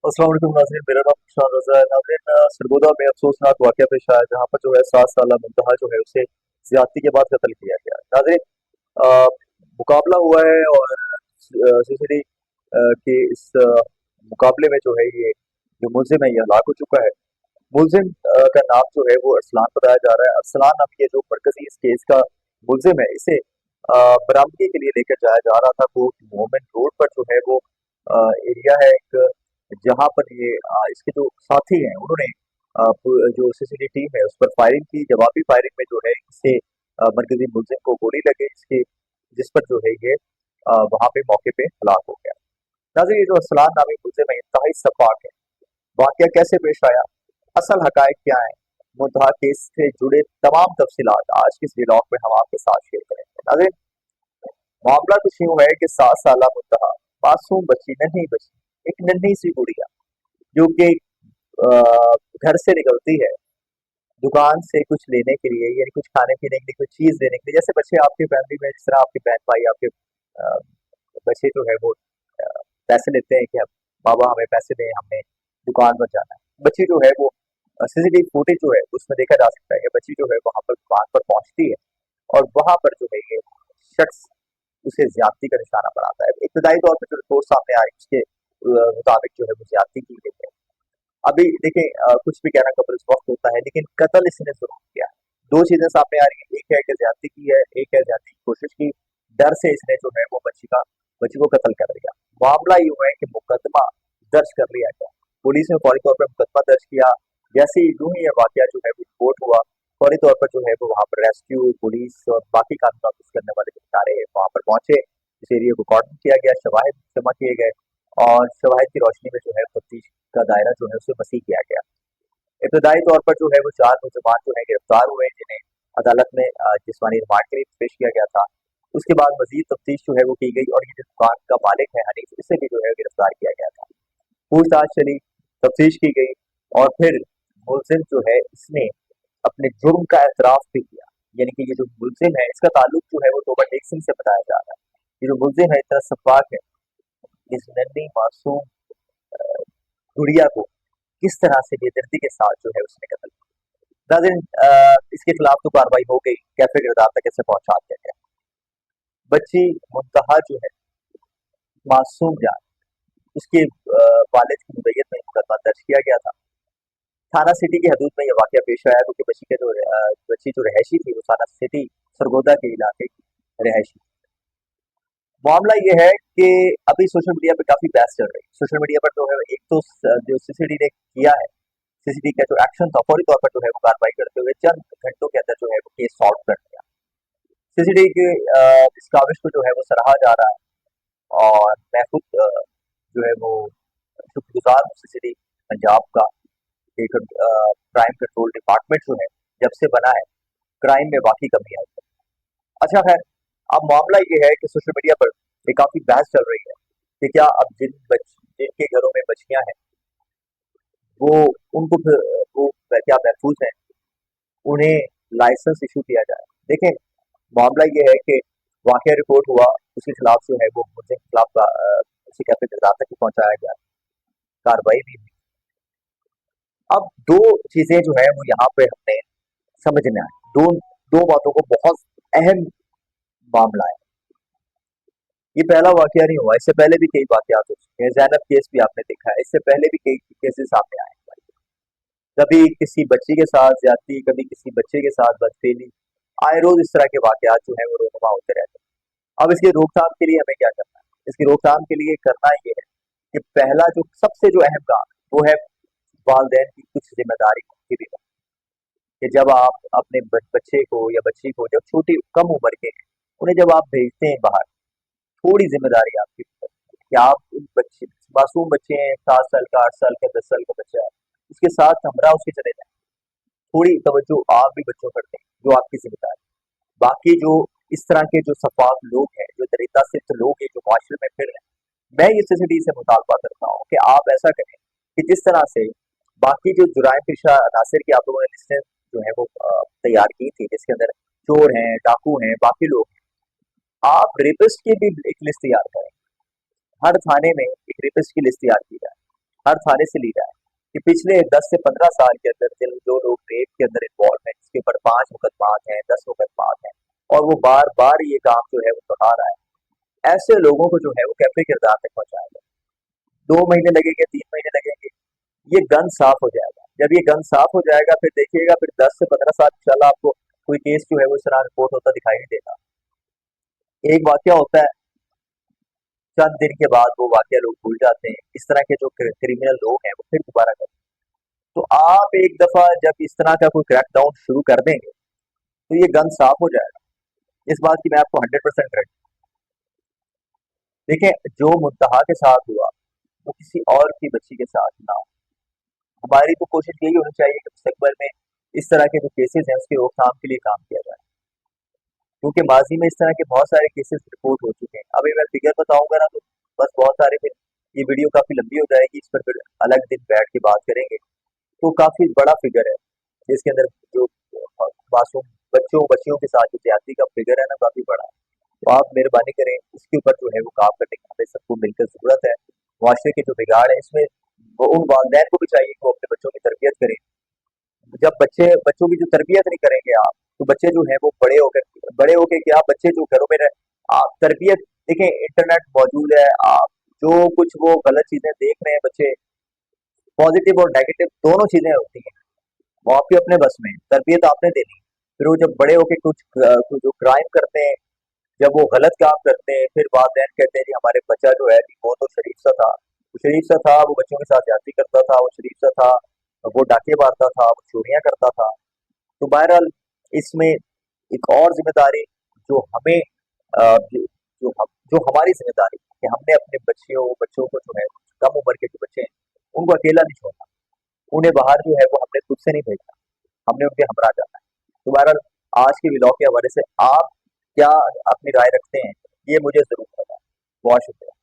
अस्सलाम वालेकुम नाज़रीन, मेरा नाम शान रज़ा है। नाज़रीन, सरगोदा में अफसोसनाक वाक़या पेश आया जहाँ पर जो है 7 साला मुंतहा जो है उसे ज़्यादती के बाद कत्ल किया गया। नाज़रीन, अ, मुकाबला हुआ है और सीसीडी के इस मुकाबले में जो है ये जो मुलजिम है ये हलाक हो चुका है। मुलजिम का नाम जो है वो अरसलान बताया जा रहा है। अरसलान अब ये जो मरकजी इस केस का मुलजिम है इसे बरामदगी के लिए लेकर जाया जा रहा था। वो मोमेंट रोड पर जो है वो एरिया है एक, जहाँ पर ये इसके जो साथी हैं उन्होंने जो सीसीडी टीम है उस पर फायरिंग की। जवाबी फायरिंग में जो है इससे मरकजी मुलजिम को गोली लगे इसके, जिस पर जो है ये वहाँ पे मौके पे हलाक हो गया। नाज़रीन, ये जो अरसलान नामी मुलजिम है इंतहाई सफाक है। वाकया कैसे पेश आया, असल हकायक क्या है, मुद्दा केस से जुड़े तमाम तफसीलात आज के इस व्लॉग में हम आपके साथ शेयर करेंगे। नाज़रीन, मामला कुछ यूं है कि 7 साला मुद्दा मासूम बच्ची, नन्ही बच्ची, एक नन्ही सी गुड़िया जो कि अ, घर से निकलती है दुकान से कुछ लेने के लिए, यानी कुछ खाने पीने के लिए, कुछ चीज लेने के लिए। जैसे बच्चे आपकी फैमिली में, जिस तरह आपके बहन भाई, आपके बच्चे जो है वो पैसे लेते हैं कि अब बाबा हमें पैसे दें, हमने दुकान पर जाना है। बच्ची जो है वो सीसीटीवी फुटेज जो है उसमें देखा जा सकता है कि बच्ची जो है वहां पर दुकान पर पहुंचती है और वहां पर जो है ये शख्स उसे ज्यादती का निशाना बनाता है। इब्तदाई तौर पर जो रिपोर्ट सामने आई उसके मुताबिक जो है वो ज्यादती की गई है। अभी देखें, कुछ भी कहना कबल वक्त होता है, लेकिन कत्ल इसने जरूर किया है। दो चीजें सामने आ रही हैं, एक है कि ज्यादती की है, एक है ज्यादती की कोशिश की। डर से इसने जो है वो बच्ची को कत्ल कर दिया। मामला यूं है कि मुकदमा दर्ज कर लिया गया, पुलिस ने फौरी तौर पर मुकदमा दर्ज किया। जैसे ही यूं ही ये वाकया जो है वो रिपोर्ट हुआ, फौरी तौर पर जो है वो वहाँ पर रेस्क्यू पुलिस और बाकी कानून नाफिज करने वाले जो इदारे वहाँ पर पहुंचे। इस एरिया को कॉर्डन किया गया, शवाहिद जमा किए गए और शवाहिद की रोशनी में जो है तफ्तीश का दायरा जो है उसे वसी किया गया। इब्तदाई तौर पर जो है वो 4 मुलजमान जो है गिरफ्तार हुए, जिन्हें अदालत में जिस्मानी रिमांड के लिए पेश किया गया था। उसके बाद मजीद तफ्तीश जो है वो की गई और ये जो दुकान का मालिक है हनीफ, इसे भी जो है गिरफ्तार किया गया था। पूछताछ चली, तफ्तीश की गई और फिर मुलजिम जो है इसने अपने जुर्म का एतराफ भी किया। यानी कि ये जो मुलजिम है इसका ताल्लुक जो है वो तोबा टेक सिंह से बताया जा रहा है। ये जो मुलजिम है इतना सफाक है, इस नन्ही मासूम गुड़िया को किस तरह से बेदर्दी के साथ जो है उसने कत्ल किया। नाज़रीन, इसके खिलाफ तो कार्रवाई हो गई, कैफे किरदार तक इसे पहुंचा दिया गया। बच्ची मुंतहा जो है मासूम जान, उसके वालिद की मुद्दत में मुकदमा दर्ज किया गया था। थाना सिटी की हदूद में यह वाकया पेश आया क्योंकि बच्ची जो रहायशी थी वो थाना सिटी सरगोदा के इलाके की रहायशी। मामला ये है कि अभी सोशल मीडिया पे काफी बहस चल रही है। सोशल मीडिया पर जो है एक तो जो सीसीडी ने किया है, सीसीडी का जो एक्शन था फौरी तौर पर जो है वो कार्रवाई करते हुए चंद घंटों के अंदर जो है वो केस सॉल्व कर दिया। सीसीडी के इस काविश को जो है वो सराहा जा रहा है और मैं खुद जो है वो शुक्रगुजार हूँ सीसीडी पंजाब का। एक क्राइम कंट्रोल डिपार्टमेंट जो है जब से बना है, क्राइम में वाकई कमी आई है। अच्छा खैर, अब मामला ये है कि सोशल मीडिया पर ये काफी बहस चल रही है कि क्या अब जिनके घरों में बच्चियां हैं वो उनको वो क्या महफूज हैं, उन्हें लाइसेंस इशू किया जाए। देखें, मामला ये है कि वाकया रिपोर्ट हुआ, उसके खिलाफ जो है वो मुझे खिलाफ उसे कैफे किरदार तक भी पहुंचाया गया, कार्रवाई भी हुई। अब दो चीजें जो है वो यहाँ पे हमने समझना है, दो दो बातों को, बहुत अहम मामला है। ये पहला वाकया नहीं हुआ, इससे पहले भी कई वाकयात हो चुके हैं। जैनब केस भी आपने देखा है, इससे पहले भी कई केसेस सामने आए हैं। कभी किसी बच्ची के साथ ज्यादती, कभी किसी बच्चे के साथ बदफेली, आए रोज इस तरह के वाकयात जो है वो रोनुमा होते रहते हैं। अब इसकी रोकथाम के लिए हमें क्या करना है? इसकी रोकथाम के लिए करना ये है कि पहला जो सबसे जो अहम काम है, वो है वालदेन की कुछ जिम्मेदारी की भी, कि जब आप अपने बच्चे को या बच्ची को, जब छोटी कम उम्र के हैं, उन्हें जब आप भेजते हैं बाहर, थोड़ी जिम्मेदारी आपकी ऊपर है कि आप उन बच्चे, मासूम बच्चे हैं, 7 साल का, 8 साल का, 10 साल का बच्चा है, उसके साथ हमरा उसके चले जाए। थोड़ी तवज्जो आप भी बच्चों पर दें, जो आपकी जिम्मेदारी। बाकी जो इस तरह के जो सफाक लोग हैं, जो दरिंदा सिर्फ लोग हैं जो माशरे में फिर रहे हैं, मैं ये सीसीडी से मुतालबा करता हूँ कि आप ऐसा करें कि जिस तरह से बाकी जो जुराइम पेशा अनासर की आप लोगों ने लिस्टें जो है वो तैयार की थी, जिसके अंदर चोर हैं, डाकू हैं, बाकी लोग हैं, आप रेपिस्ट की भी एक लिस्ट तैयार करें। हर थाने में एक रेपिस्ट की लिस्ट तैयार की जाए हर थाने से ली जाए कि पिछले 10 से 15 साल के अंदर जो लोग रेप के अंदर इन्वॉल्व हैं, जिसके ऊपर 5 मुकदमात हैं, 10 मुकदमात हैं, और वो बार बार ये काम जो है वो दोहरा रहा है, ऐसे लोगों को जो है वो कैफे किरदार तक पहुंचाएगा। 2 महीने लगेंगे, 3 महीने लगेंगे, ये गन साफ हो जाएगा। जब ये गन साफ हो जाएगा, फिर देखिएगा, फिर 10 से 15 साल इंशाल्लाह आपको कोई केस जो है वो इस तरह रिपोर्ट होता दिखाई नहीं देगा। एक वाकया होता है, चंद दिन के बाद वो वाकया लोग भूल जाते हैं। इस तरह के जो क्रिमिनल लोग हैं वो फिर दोबारा करते हैं। तो आप एक दफा जब इस तरह का कोई क्रैकडाउन शुरू कर देंगे तो ये गन साफ हो जाएगा। इस बात की मैं आपको 100% गारंटी। देखें, जो मुद्दहा के साथ हुआ वो किसी और की बच्ची के साथ ना हो। हमारी तो कोशिश यही होनी चाहिए कि मुस्तकबल में इस तरह के जो केसेस हैं उसकी रोकथाम के लिए काम किया जाए, क्योंकि माजी में इस तरह के बहुत सारे केसेस रिपोर्ट हो चुके हैं। अभी मैं फिगर बताऊंगा ना तो बस बहुत सारे, फिर ये वीडियो काफी लंबी हो जाएगी, इस पर फिर अलग दिन बैठ के बात करेंगे। तो काफी बड़ा फिगर है जिसके अंदर जो मासूम बच्चों बच्चियों के साथ जो ज्यादती का फिगर है ना, काफी बड़ा है। तो आप मेहरबानी करें, इसके ऊपर जो है वो काम करने की हमें सबको मिलकर जरूरत है। मुआशरे के जो बिगाड़ है इसमें वो उन वालदैन को भी चाहिए कि वो अपने बच्चों की तरबियत करें। जब बच्चों की जो तरबियत नहीं करेंगे आप, तो बच्चे जो है वो बड़े होकर क्या, बच्चे जो घरों में आप तरबियत देखें, इंटरनेट मौजूद है, आप जो कुछ वो गलत चीजें देख रहे हैं बच्चे, पॉजिटिव और नेगेटिव दोनों चीजें होती हैं, वो आपके अपने बस में है, तरबियत आपने देनी है। फिर वो जब बड़े होके कुछ जो क्राइम करते हैं, जब वो गलत काम करते हैं, फिर वालिदैन कहते हैं जी हमारे बच्चा जो है जी वो तो शरीफ सा था, वो शरीफ सा था, वो बच्चों के साथ ज्यादती करता था, वो शरीफ सा था, वो डाके मारता था, वो चोरियां करता था। तो बहरहाल इसमें एक और जिम्मेदारी जो हमें जो हमारी जिम्मेदारी है कि हमने अपने बच्चों को जो है, कम उम्र के जो बच्चे हैं उनको अकेला नहीं छोड़ना, उन्हें बाहर जो है वो हमने खुद से नहीं भेजना, हमने उनके हमरा जाना है। तो बहरहाल आज के व्लॉग के हवाले से आप क्या अपनी राय रखते हैं, ये मुझे जरूर बताएं। बहुत शुक्रिया।